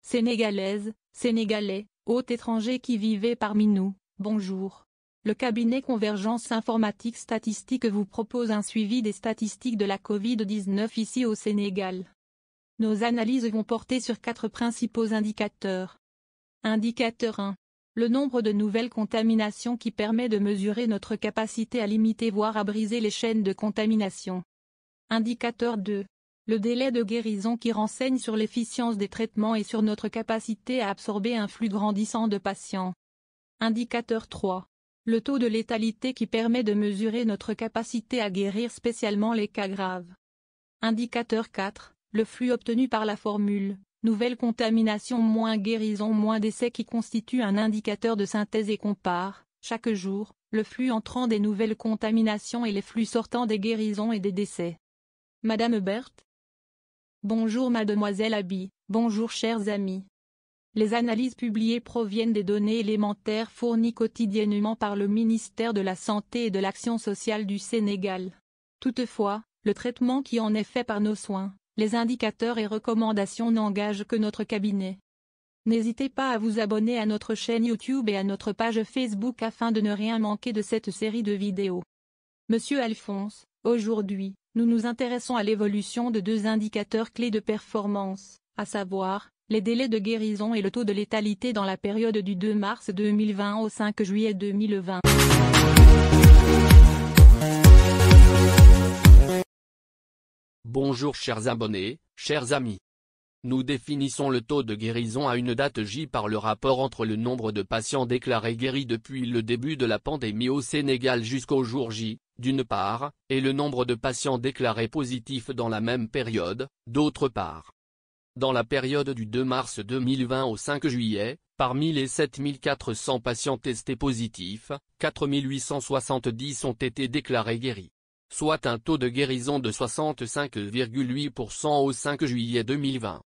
Sénégalaises, Sénégalais, hôtes étrangers qui vivez parmi nous, bonjour. Le cabinet Convergence Informatique Statistique vous propose un suivi des statistiques de la Covid-19 ici au Sénégal. Nos analyses vont porter sur 4 principaux indicateurs. Indicateur 1. Le nombre de nouvelles contaminations qui permet de mesurer notre capacité à limiter voire à briser les chaînes de contamination. Indicateur 2. Le délai de guérison qui renseigne sur l'efficience des traitements et sur notre capacité à absorber un flux grandissant de patients. Indicateur 3. Le taux de létalité qui permet de mesurer notre capacité à guérir spécialement les cas graves. Indicateur 4. Le flux obtenu par la formule, nouvelle contamination moins guérison moins décès qui constitue un indicateur de synthèse et compare, chaque jour, le flux entrant des nouvelles contaminations et les flux sortant des guérisons et des décès. Madame Berthe. Bonjour Mademoiselle Abi, bonjour chers amis. Les analyses publiées proviennent des données élémentaires fournies quotidiennement par le ministère de la Santé et de l'Action sociale du Sénégal. Toutefois, le traitement qui en est fait par nos soins, les indicateurs et recommandations n'engagent que notre cabinet. N'hésitez pas à vous abonner à notre chaîne YouTube et à notre page Facebook afin de ne rien manquer de cette série de vidéos. Monsieur Alphonse, aujourd'hui, nous nous intéressons à l'évolution de 2 indicateurs clés de performance, à savoir, les délais de guérison et le taux de létalité dans la période du 2 mars 2020 au 5 juillet 2020. Bonjour chers abonnés, chers amis. Nous définissons le taux de guérison à une date J par le rapport entre le nombre de patients déclarés guéris depuis le début de la pandémie au Sénégal jusqu'au jour J, d'une part, et le nombre de patients déclarés positifs dans la même période, d'autre part. Dans la période du 2 mars 2020 au 5 juillet, parmi les 7400 patients testés positifs, 4870 ont été déclarés guéris. Soit un taux de guérison de 65,8% au 5 juillet 2020.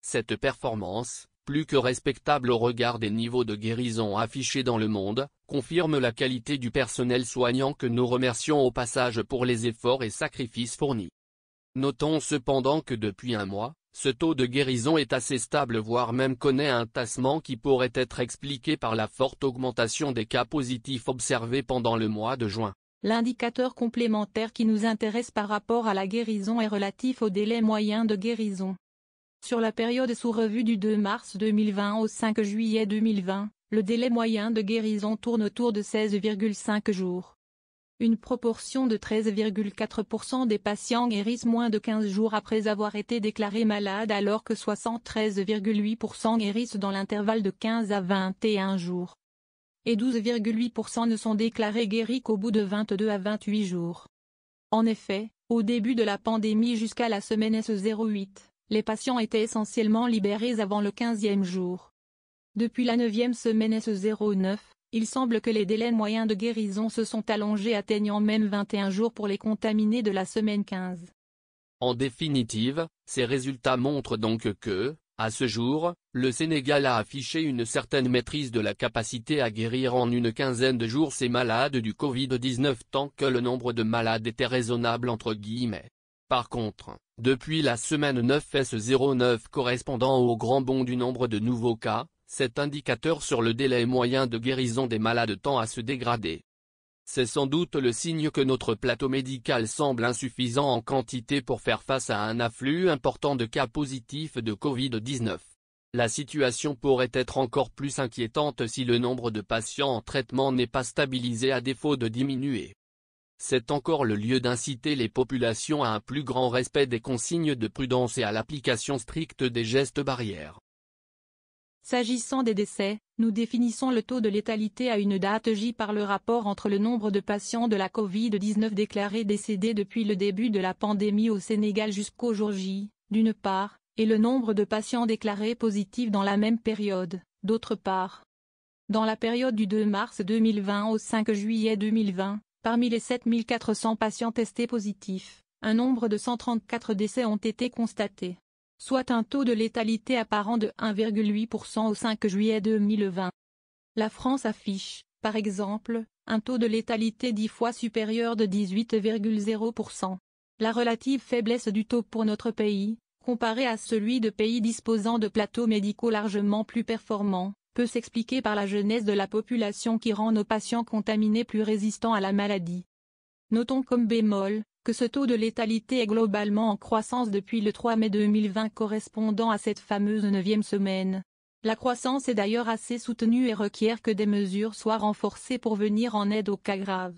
Cette performance, plus que respectable au regard des niveaux de guérison affichés dans le monde, confirme la qualité du personnel soignant que nous remercions au passage pour les efforts et sacrifices fournis. Notons cependant que depuis un mois, ce taux de guérison est assez stable voire même connaît un tassement qui pourrait être expliqué par la forte augmentation des cas positifs observés pendant le mois de juin. L'indicateur complémentaire qui nous intéresse par rapport à la guérison est relatif au délai moyen de guérison. Sur la période sous revue du 2 mars 2020 au 5 juillet 2020, le délai moyen de guérison tourne autour de 16,5 jours. Une proportion de 13,4% des patients guérissent moins de 15 jours après avoir été déclarés malades alors que 73,8% guérissent dans l'intervalle de 15 à 21 jours. Et 12,8% ne sont déclarés guéris qu'au bout de 22 à 28 jours. En effet, au début de la pandémie jusqu'à la semaine S08, les patients étaient essentiellement libérés avant le 15e jour. Depuis la 9e semaine S09, il semble que les délais moyens de guérison se sont allongés atteignant même 21 jours pour les contaminés de la semaine 15. En définitive, ces résultats montrent donc que, à ce jour, le Sénégal a affiché une certaine maîtrise de la capacité à guérir en une quinzaine de jours ces malades du Covid-19 tant que le nombre de malades était raisonnable entre guillemets. Par contre, depuis la semaine 9S09 correspondant au grand bond du nombre de nouveaux cas, cet indicateur sur le délai moyen de guérison des malades tend à se dégrader. C'est sans doute le signe que notre plateau médical semble insuffisant en quantité pour faire face à un afflux important de cas positifs de Covid-19. La situation pourrait être encore plus inquiétante si le nombre de patients en traitement n'est pas stabilisé à défaut de diminuer. C'est encore le lieu d'inciter les populations à un plus grand respect des consignes de prudence et à l'application stricte des gestes barrières. S'agissant des décès, nous définissons le taux de létalité à une date J par le rapport entre le nombre de patients de la Covid-19 déclarés décédés depuis le début de la pandémie au Sénégal jusqu'au jour J, d'une part, et le nombre de patients déclarés positifs dans la même période, d'autre part. Dans la période du 2 mars 2020 au 5 juillet 2020, parmi les 7400 patients testés positifs, un nombre de 134 décès ont été constatés. Soit un taux de létalité apparent de 1,8% au 5 juillet 2020. La France affiche, par exemple, un taux de létalité 10 fois supérieur de 18,0%. La relative faiblesse du taux pour notre pays, comparé à celui de pays disposant de plateaux médicaux largement plus performants, peut s'expliquer par la jeunesse de la population qui rend nos patients contaminés plus résistants à la maladie. Notons comme bémol, que ce taux de létalité est globalement en croissance depuis le 3 mai 2020 correspondant à cette fameuse 9e semaine. La croissance est d'ailleurs assez soutenue et requiert que des mesures soient renforcées pour venir en aide aux cas graves.